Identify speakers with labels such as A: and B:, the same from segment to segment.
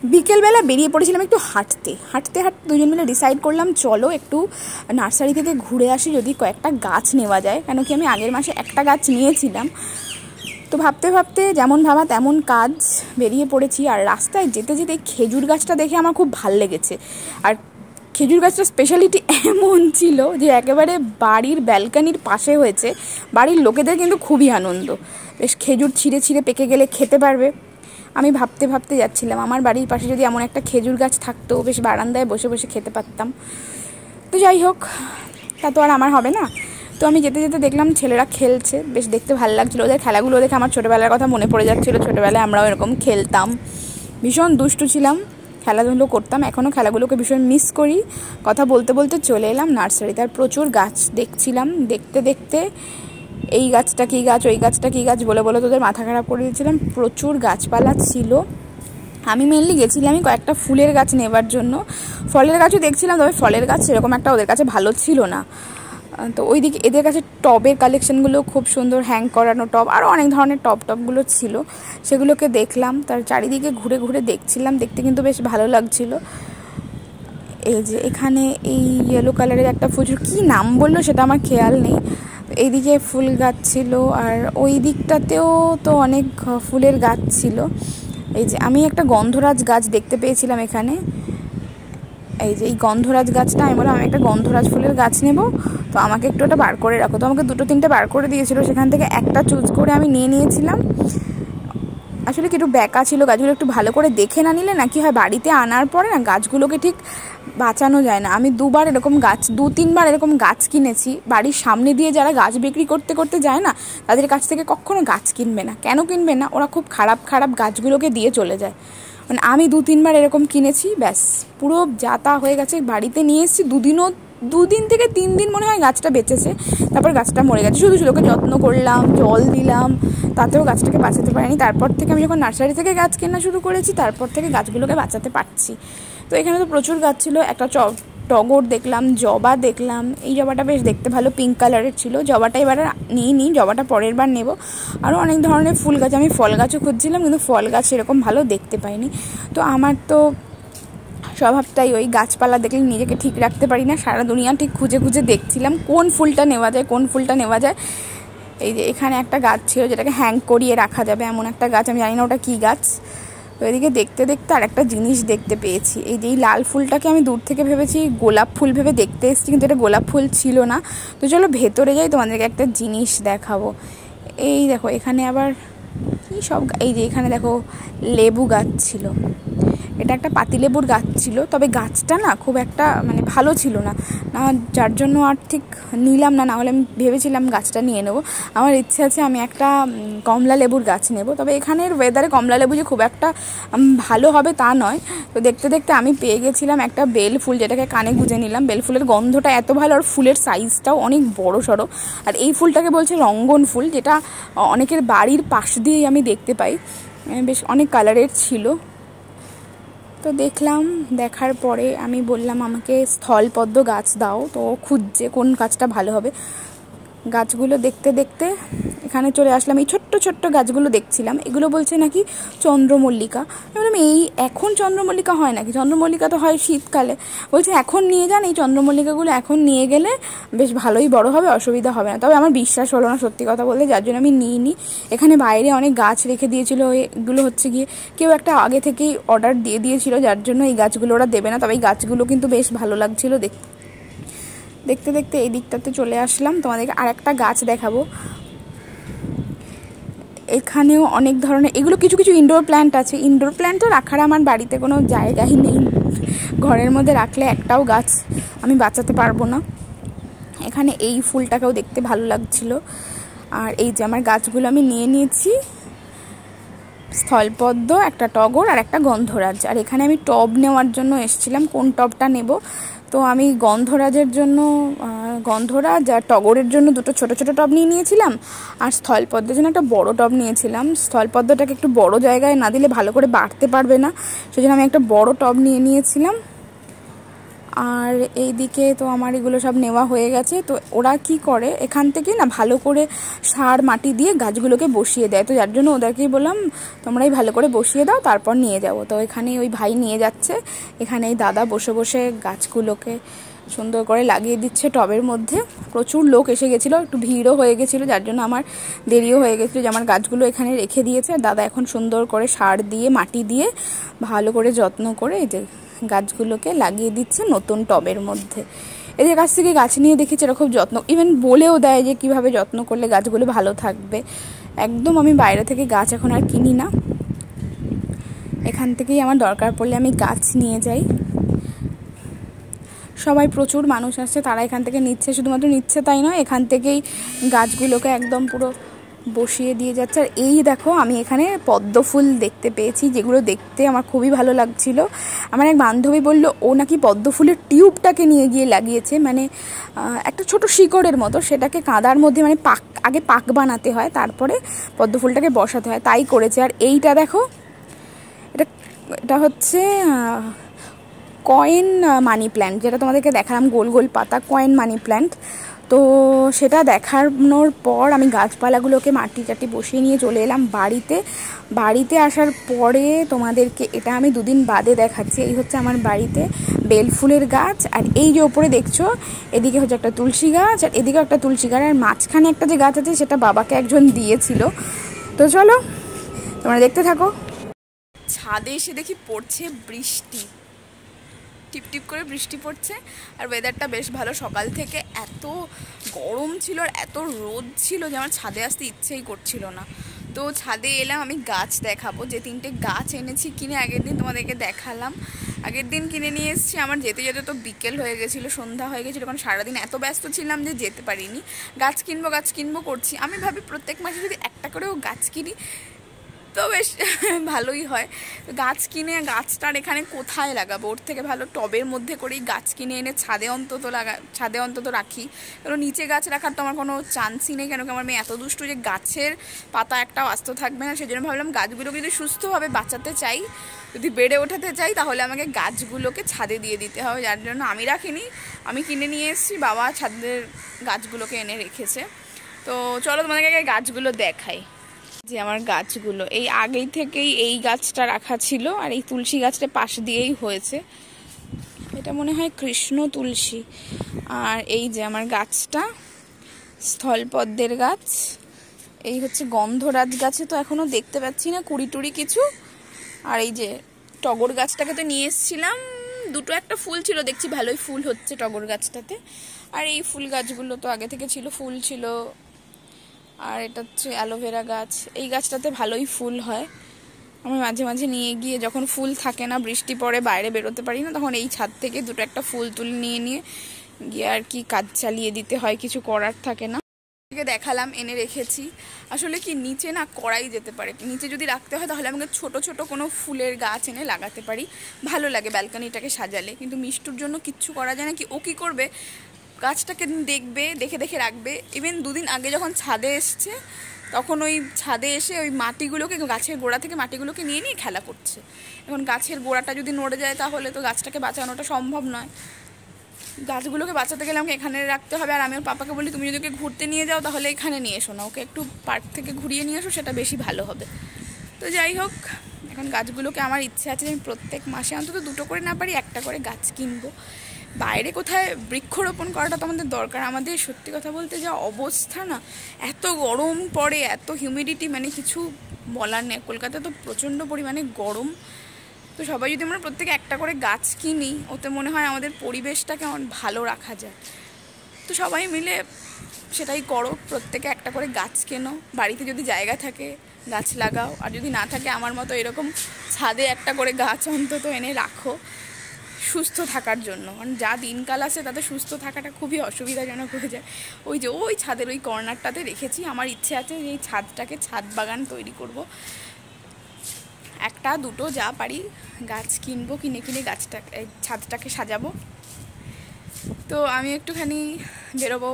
A: বিকেলবেলা বেরিয়ে পড়েছিলাম একটু হাঁটতে হাঁটতে হাঁটতে দুজন মিলে ডিসাইড করলাম চলো একটু নার্সারি থেকে ঘুরে আসি, যদি কয়েকটা গাছ নেওয়া যায়। কেন কি আমি আগের মাসে একটা গাছ নিয়েছিলাম। তো ভাবতে ভাবতে যেমন ভাবা তেমন কাজ, বেরিয়ে পড়েছি। আর রাস্তায় যেতে যেতে খেজুর গাছটা দেখে আমার খুব ভাল লেগেছে। আর খেজুর গাছটার স্পেশালিটি এমন ছিল যে একেবারে বাড়ির ব্যালকানির পাশে হয়েছে। বাড়ির লোকেদের কিন্তু খুবই আনন্দ, বেশ খেজুর ছিঁড়ে ছিঁড়ে পেকে গেলে খেতে পারবে। আমি ভাবতে ভাবতে যাচ্ছিলাম আমার বাড়ির পাশে যদি এমন একটা খেজুর গাছ থাকতো, বেশ বারান্দায় বসে বসে খেতে পারতাম। তো যাই হোক, তা তো আর আমার হবে না। তো আমি যেতে যেতে দেখলাম ছেলেরা খেলছে, বেশ দেখতে ভালো লাগছিলো। ওদের খেলাগুলো দেখে আমার ছোটোবেলার কথা মনে পড়ে যাচ্ছিলো। ছোটোবেলায় আমরাও এরকম খেলতাম, ভীষণ দুষ্টু ছিলাম, খেলাধুলো করতাম। এখনও খেলাগুলোকে ভীষণ মিস করি। কথা বলতে বলতে চলে এলাম নার্সারিতে। আর প্রচুর গাছ দেখছিলাম। দেখতে দেখতে এই গাছটা কী গাছ, ওই গাছটা কী গাছ বলে বলে তোদের মাথা খারাপ করে দিয়েছিলাম। প্রচুর গাছপালা ছিল। আমি মেনলি গেছিলামই কয়েকটা ফুলের গাছ নেবার জন্য। ফলের গাছও দেখছিলাম, তবে ফলের গাছ সেরকম একটা ওদের কাছে ভালো ছিল না। তো ওই দিকে এদের কাছে টবের কালেকশানগুলো খুব সুন্দর, হ্যাং করানো টব, আরও অনেক ধরনের টবগুলো ছিল। সেগুলোকে দেখলাম, তার চারিদিকে ঘুরে ঘুরে দেখছিলাম। দেখতে কিন্তু বেশ ভালো লাগছিল। এই যে এখানে এই ইয়েলো কালারের একটা ফুল, কী নাম বললো সেটা আমার খেয়াল নেই। এইদিকে ফুল গাছ ছিল, আর ওই দিকটাতেও তো অনেক ফুলের গাছ ছিল। এই যে আমি একটা গন্ধরাজ গাছ দেখতে পেয়েছিলাম এখানে। এই যে এই গন্ধরাজ গাছটা, আমি বললাম আমি একটা গন্ধরাজ ফুলের গাছ নেব, তো আমাকে একটু ওটা বার করে রাখো। তো আমাকে 2-3টে বার করে দিয়েছিল, সেখান থেকে একটা চুজ করে আমি নিয়েছিলাম। আসলে কি একটু ব্যাকা ছিল, গাছগুলো একটু ভালো করে দেখে না নিলে না কি হয়, বাড়িতে আনার পরে না গাছগুলোকে ঠিক বাঁচানো যায় না। আমি 2বার এরকম গাছ, 2-3বার এরকম গাছ কিনেছি। বাড়ির সামনে দিয়ে যারা গাছ বিক্রি করতে করতে যায় না, তাদের কাছ থেকে কখনো গাছ কিনবে না। কেন কিনবে না? ওরা খুব খারাপ খারাপ গাছগুলোকে দিয়ে চলে যায়। মানে আমি 2-3বার এরকম কিনেছি, ব্যাস পুরো যাতা হয়ে গেছে। বাড়িতে নিয়ে এসেছি, 2 দিন থেকে 3 দিন মনে হয় গাছটা বেঁচেছে। তারপর গাছটা মরে গেছে। শুধু ওকে যত্ন করলাম, জল দিলাম, তাতেও গাছটাকে বাঁচাতে পারিনি। তারপর থেকে আমি যখন নার্সারি থেকে গাছ কেনা শুরু করেছি, তারপর থেকে গাছগুলোকে বাঁচাতে পারছি। তো এখানে তো প্রচুর গাছ ছিল। একটা টগর দেখলাম, জবা দেখলাম। এই জবাটা বেশ দেখতে ভালো, পিঙ্ক কালারের ছিল। জবাটা এবার নিই, জবাটা পরের বার নেব। আরও অনেক ধরনের ফুল গাছ, আমি ফল গাছও খুঁজছিলাম, কিন্তু ফল গাছ এরকম ভালো দেখতে পাইনি। তো আমার তো স্বভাবটাই ওই, গাছপালা দেখলে নিজেকে ঠিক রাখতে পারি না। সারা দুনিয়া ঠিক খুঁজে খুঁজে দেখছিলাম কোন ফুলটা নেওয়া যায়। এই যে এখানে একটা গাছ ছিল যেটাকে হ্যাং করিয়ে রাখা যাবে, এমন একটা গাছ। আমি জানি না ওটা কী গাছ। তো এদিকে দেখতে দেখতে আর একটা জিনিস দেখতে পেয়েছি। এই যে এই লাল ফুলটাকে আমি দূর থেকে ভেবেছি গোলাপ ফুল ভেবে দেখতে এসেছি, কিন্তু এটা গোলাপ ফুল ছিল না। তো চলো ভেতরে যাই, তোমাদেরকে একটা জিনিস দেখাবো। এই দেখো এখানে আবার কী সব, এই যে এখানে দেখো লেবু গাছ ছিল। এটা একটা পাতিলেবুর গাছ ছিল, তবে গাছটা না খুব একটা মানে ভালো ছিল না, যার জন্য আর ঠিক নিলাম না। হলে আমি ভেবেছিলাম গাছটা নিয়ে নেবো। আমার ইচ্ছে আছে আমি একটা কমলা লেবুর গাছ নেব, তবে এখানের ওয়েদারে কমলা লেবু যে খুব একটা ভালো হবে তা নয়। তো দেখতে দেখতে আমি পেয়ে গেছিলাম একটা বেল ফুল, যেটাকে কানে গুঁজে নিলাম। বেল ফুলের গন্ধটা এত ভালো, আর ফুলের সাইজটাও অনেক বড় সড়ো। আর এই ফুলটাকে বলছে রঙ্গন ফুল, যেটা অনেকের বাড়ির পাশ দিয়েই আমি দেখতে পাই। বেশ অনেক কালারের ছিল। তো দেখার পরে আমি বললাম আমাকে স্থলপদ্ম গাছ দাও। তো খুঁজছে কোন গাছটা ভালো হবে। গাছগুলো দেখতে দেখতে এখানে চলে আসলাম। এই ছোট্ট ছোট্ট গাছগুলো দেখছিলাম, এগুলো বলছে নাকি চন্দ্রমল্লিকা। আমি বললাম এই এখন চন্দ্রমল্লিকা হয় নাকি? চন্দ্রমল্লিকা তো হয় শীতকালে। বলছে এখন নিয়ে যান, এই চন্দ্রমল্লিকাগুলো এখন নিয়ে গেলে বেশ ভালোই বড় হবে, অসুবিধা হবে না। তবে আমার বিশ্বাস হলো না সত্যি কথা বলতে, যার জন্য আমি নিইনি। এখানে বাইরে অনেক গাছ রেখে দিয়েছিল, এগুলো হচ্ছে গিয়ে কেউ একটা আগে থেকেই অর্ডার দিয়ে দিয়েছিল, যার জন্য এই গাছগুলো ওরা দেবে না। তবে এই গাছগুলো কিন্তু বেশ ভালো লাগছিল দেখতে দেখতে এই দিকটাতে চলে আসলাম। তোমাদেরকে আরেকটা গাছ দেখাবো। এখানেও অনেক ধরনের, এগুলো কিছু কিছু ইনডোর প্ল্যান্ট আছে। ইনডোর প্ল্যান্টটা রাখার আমার বাড়িতে কোনো জায়গাই নেই, ঘরের মধ্যে রাখলে একটাও গাছ আমি বাঁচাতে পারবো না। এখানে এই ফুলটাকেও দেখতে ভালো লাগছিল। আর এই যে আমার গাছগুলো আমি নিয়ে নিয়েছি, স্থলপদ্ম, একটা টগর আর একটা গন্ধরাজ। আর এখানে আমি টব নেওয়ার জন্য এসেছিলাম, কোন টবটা নেব। তো আমি গন্ধরাজের জন্য গন্ধরাজ আর টগরের জন্য 2টো ছোটো ছোটো টব নিয়েছিলাম, আর স্থলপদ্মের জন্য একটা বড় টব নিয়েছিলাম। স্থলপদ্মটাকে একটু বড় জায়গায় না দিলে ভালো করে বাড়তে পারবে না, সেজন্য আমি একটা বড় টব নিয়েছিলাম। আর এইদিকে তো আমার এগুলো সব নেওয়া হয়ে গেছে। তো ওরা কি করে এখান থেকে না ভালো করে সার মাটি দিয়ে গাছগুলোকে বসিয়ে দেয়, তো যার জন্য ওদেরকেই বললাম তোমরাই ভালো করে বসিয়ে দাও, তারপর নিয়ে যাবো। তো এখানে ওই ভাই নিয়ে যাচ্ছে, এখানে এই দাদা বসে বসে গাছগুলোকে সুন্দর করে লাগিয়ে দিচ্ছে টবের মধ্যে। প্রচুর লোক এসে গেছিলো, একটু ভিড়ও হয়ে গেছিলো, যার জন্য আমার দেরিও হয়ে গেছিলো যে আমার গাছগুলো এখানে রেখে দিয়েছে। দাদা এখন সুন্দর করে সার দিয়ে মাটি দিয়ে ভালো করে যত্ন করে এই যে গাছগুলোকে লাগিয়ে দিচ্ছে নতুন টবের মধ্যে। এদের কাছ থেকে গাছ নিয়ে দেখেছি এরকম যত্ন, ইভেন বলেও দেয় যে কিভাবে যত্ন করলে গাছগুলো ভালো থাকবে। একদম আমি বাইরে থেকে গাছ এখন আর কিনি না, এখান থেকেই আমার দরকার পড়লে আমি গাছ নিয়ে যাই। সবাই প্রচুর মানুষ আসছে, তারা এখান থেকে নিচ্ছে, শুধুমাত্র নিচ্ছে তাই নয়, এখান থেকেই গাছগুলোকে একদম পুরো বসিয়ে দিয়ে যাচ্ছে। আর এই দেখো আমি এখানে পদ্ম ফুল দেখতে পেয়েছি, যেগুলো দেখতে আমার খুবই ভালো লাগছিল। আমার এক বান্ধবী বলল ও নাকি পদ্ম ফুলের টিউবটাকে নিয়ে গিয়ে লাগিয়েছে, মানে একটা ছোট শিকড়ের মতো, সেটাকে কাদার মধ্যে মানে আগে পাক বানাতে হয়, তারপরে পদ্ম ফুলটাকে বসাতে হয়, তাই করেছে। আর এইটা দেখো, এটা হচ্ছে কয়েন মানি প্ল্যান্ট, যেটা তোমাদেরকে দেখালাম গোল গোল পাতা, কয়েন মানি প্ল্যান্ট। তো সেটা দেখানোর পর আমি গাছপালাগুলোকে মাটি টাটি বসিয়ে নিয়ে চলে এলাম বাড়িতে আসার পরে তোমাদেরকে এটা আমি 2 দিন বাদে দেখাচ্ছি। এই হচ্ছে আমার বাড়িতে বেল ফুলের গাছ, আর এই যে ওপরে দেখছো এদিকে হচ্ছে একটা তুলসী গাছ, আর এদিকেও একটা তুলসী গাছ, আর মাঝখানে একটা যে গাছ আছে সেটা বাবাকে একজন দিয়েছিল। তো চলো তোমরা দেখতে থাকো। ছাদে এসে দেখি পড়ছে বৃষ্টি, টিপটিপ করে বৃষ্টি পড়ছে, আর ওয়েদারটা বেশ ভালো। সকাল থেকে এত গরম ছিল আর এত রোদ ছিল যে আমার ছাদে আসতে ইচ্ছেই করছিল না। তো ছাদে এলাম, আমি গাছ দেখাবো, যে 3টে গাছ এনেছি কিনে, আগের দিন তোমাদেরকে দেখালাম। আগের দিন কিনে নিয়ে এসেছি, আমার যেতে যেতে তো বিকেল হয়ে গেছিলো, সন্ধ্যা হয়ে গেছিলো, কারণ সারাদিন এত ব্যস্ত ছিলাম যে যেতে পারিনি। গাছ কিনবো করছি, আমি ভাবি প্রত্যেক মাসে যদি একটা করেও গাছ কিনি তো বেশ ভালোই হয়। গাছ কিনে গাছটার এখানে কোথায় লাগাবো, ওর থেকে ভালো টবের মধ্যে করেই গাছ কিনে এনে ছাদে অন্তত রাখি, কারণ নিচে গাছ রাখার তো আমার কোনো চান্সই নেই, কেন কি আমার মেয়ে এত দুষ্টু যে গাছের পাতা একটাও আস্ত থাকবে না। সেজন্য ভাবলাম গাছগুলোকে যদি সুস্থভাবে বাঁচাতে চাই, যদি বেড়ে ওঠাতে চাই, তাহলে আমাকে গাছগুলোকে ছাদে দিয়ে দিতে হবে, যার জন্য আমি রাখিনি, আমি কিনে নিয়ে এসেছি, বাবা ছাদের গাছগুলোকে এনে রেখেছে। তো চলো তোমাদেরকে গাছগুলো দেখাই। যে আমার গাছগুলো এই আগেই থেকেই এই গাছটা রাখা ছিল, আর এই তুলসী গাছটা পাশ দিয়েই হয়েছে, এটা মনে হয় কৃষ্ণ তুলসী। আর এই যে আমার গাছটা স্থলপদ্মের গাছ, এই হচ্ছে গন্ধরাজ গাছে তো এখনো দেখতে পাচ্ছি না কুড়ি টুড়ি কিছু। আর এই যে টগর গাছটাকে তো নিয়ে এসেছিলাম, 2টো একটা ফুল ছিল, দেখছি ভালোই ফুল হচ্ছে টগর গাছটাতে। আর এই ফুল গাছগুলো তো আগে থেকে ছিল, ফুল ছিল। আর এটা হচ্ছে অ্যালোভেরা গাছ, এই গাছটাতে ভালোই ফুল হয়। আমি মাঝে মাঝে নিয়ে গিয়ে, যখন ফুল থাকে না, বৃষ্টি পড়ে বাইরে বেরোতে পারি না, তখন এই ছাদ থেকে 2টো একটা ফুল তুলে নিয়ে গিয়ে আর কি কাজ চালিয়ে দিতে হয়, কিছু করার থাকে না। দেখালাম এনে রেখেছি, আসলে কি নিচে না করাই যেতে পারে, নিচে যদি রাখতে হয় তাহলে আমাকে ছোট ছোট কোনো ফুলের গাছ এনে লাগাতে পারি, ভালো লাগে ব্যালকনিটাকে সাজালে। কিন্তু মিষ্টুর জন্য কিচ্ছু করা যায় না, কি ও কী করবে, গাছটাকে দেখবে, দেখে দেখে রাখবে। ইভেন 2 দিন আগে যখন ছাদে এসছে, তখন ওই ছাদে এসে ওই মাটিগুলোকে, গাছের গোড়া থেকে মাটিগুলোকে নিয়ে নিয়ে খেলা করছে। এখন গাছের গোড়াটা যদি নড়ে যায় তাহলে তো গাছটাকে বাঁচানোটা সম্ভব নয়। গাছগুলোকে বাঁচাতে গেলে আমাকে এখানে রাখতে হবে। আর আমি ওর পাপাকে বলি তুমি যদি ওকে ঘুরতে নিয়ে যাও তাহলে এখানে নিয়ে এসো না, ওকে একটু পার্ক থেকে ঘুরিয়ে নিয়ে এসো, সেটা বেশি ভালো হবে। তো যাই হোক, এখন গাছগুলোকে আমার ইচ্ছে আছে যে আমি প্রত্যেক মাসে অন্তত 2টো করে না পারি 1টা করে গাছ কিনবো। বাইরে কোথায় বৃক্ষরোপণ করাটা তো আমাদের দরকার। আমাদের সত্যি কথা বলতে যা অবস্থা না, এত গরম পড়ে, এত হিউমিডিটি, মানে কিছু বলার নেই। কলকাতায় তো প্রচণ্ড পরিমাণে গরম। তো সবাই যদি আমরা প্রত্যেকে 1টা করে গাছ কিনি, ওতে মনে হয় আমাদের পরিবেশটাকে অনেক ভালো রাখা যায়। তো সবাই মিলে সেটাই করো, প্রত্যেকে 1টা করে গাছ কেনো, বাড়িতে যদি জায়গা থাকে গাছ লাগাও, আর যদি না থাকে আমার মতো এরকম ছাদে 1টা করে গাছ অন্তত এনে রাখো সুস্থ থাকার জন্য। কারণ যা দিনকাল আসে তাতে সুস্থ থাকাটা খুবই অসুবিধাজনক হয়ে যায়। ওই ছাদের ওই কর্নারটাতে রেখেছি, আমার ইচ্ছে আছে যে এই ছাদটাকে ছাদ বাগান তৈরি করব। 1টা 2টো যা পারি গাছ কিনবো, কিনে ছাদটাকে সাজাবো। তো আমি একটুখানি বেরোবো,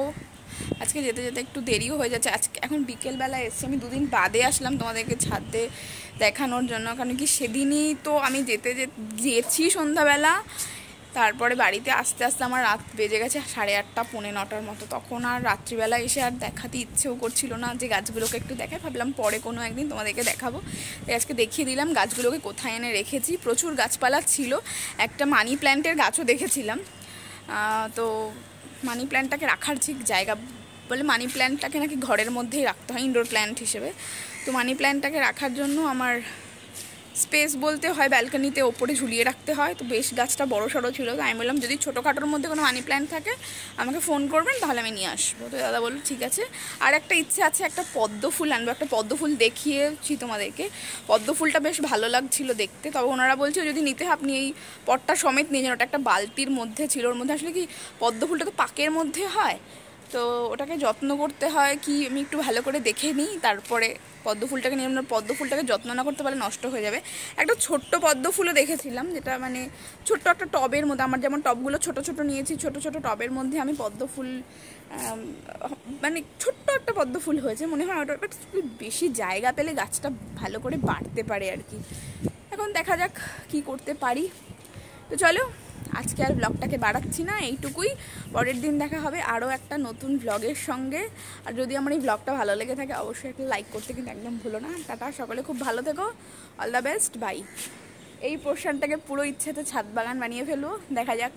A: আজকে যেতে যেতে একটু দেরিও হয়ে যাচ্ছে। আজকে এখন বিকেলবেলা এসছি, আমি 2 দিন বাদে আসলাম তোমাদেরকে ছাদে দেখানোর জন্য, কারণ কি সেদিনই তো আমি গেছি সন্ধ্যাবেলা, তারপরে বাড়িতে আস্তে আস্তে আমার রাত বেজে গেছে 8:30 পৌনে 9টার মতো। তখন আর রাত্রিবেলা এসে আর দেখাতে ইচ্ছেও করছিল না যে গাছগুলোকে একটু দেখাই, ভাবলাম পরে কোনো একদিন তোমাদেরকে দেখাবো। আজকে দেখিয়ে দিলাম গাছগুলোকে কোথায় এনে রেখেছি। প্রচুর গাছপালা ছিল, একটা মানি প্ল্যান্টের গাছও দেখেছিলাম। তো মানি প্ল্যান্টটাকে রাখার ঠিক জায়গা বলে, মানি প্ল্যান্টটাকে নাকি ঘরের মধ্যেই রাখতে হয় ইনডোর প্ল্যান্ট হিসেবে। তো মানি প্ল্যান্টটাকে রাখার জন্য আমার স্পেস বলতে হয় ব্যালকনিতে ওপরে ঝুলিয়ে রাখতে হয়। তো বেশ গাছটা বড় সড়ো ছিল, তো আমি বললাম যদি ছোটোখাটোর মধ্যে কোনো মানি প্ল্যান্ট থাকে আমাকে ফোন করবেন, তাহলে আমি নিয়ে আসবো। তো দাদা বলল ঠিক আছে। আর একটা ইচ্ছে আছে, একটা পদ্ম ফুল আনবো। একটা পদ্ম ফুল দেখিয়েছি তোমাদেরকে, পদ্ম ফুলটা বেশ ভালো লাগছিল দেখতে। তবে ওনারা বলছে যদি নিতে আপনি এই পটটা সমেত নিয়ে যান। ওটা একটা বালতির মধ্যে ছিল, ওর মধ্যে আসলে কি পদ্ম ফুলটা তো পাকের মধ্যে হয়, তো ওটাকে যত্ন করতে হয় কি আমি একটু ভালো করে দেখে নিই, তারপরে পদ্ম ফুলটাকে নিয়ে। পদ্ম ফুলটাকে যত্ন না করতে পারলে নষ্ট হয়ে যাবে। একটা ছোট্ট পদ্ম ফুলও দেখেছিলাম, যেটা মানে ছোট্ট একটা টবের মধ্যে, আমার যেমন টবগুলো ছোট ছোট নিয়েছি, ছোট ছোট টবের মধ্যে আমি পদ্ম ফুল মানে ছোট্ট একটা পদ্ম ফুল হয়েছে মনে হয়। ওটা বেশি জায়গা পেলে গাছটা ভালো করে বাড়তে পারে আর কি। এখন দেখা যাক কি করতে পারি। তো চলো আজকে আর ব্লগটাকে বাড়াচ্ছি না, এইটুকুই। পরের দিন দেখা হবে আরও একটা নতুন ব্লগের সঙ্গে। আর যদি আমার এই ব্লগটা ভালো লেগে থাকে অবশ্যই একটা লাইক করতে কিন্তু একদম ভুলো না। টাটা, সকলে খুব ভালো থেকো, অল দ্য বেস্ট, বাই। এই পোর্শনটাকে পুরো ইচ্ছেতে ছাদ বাগান বানিয়ে ফেলবো, দেখা যাক।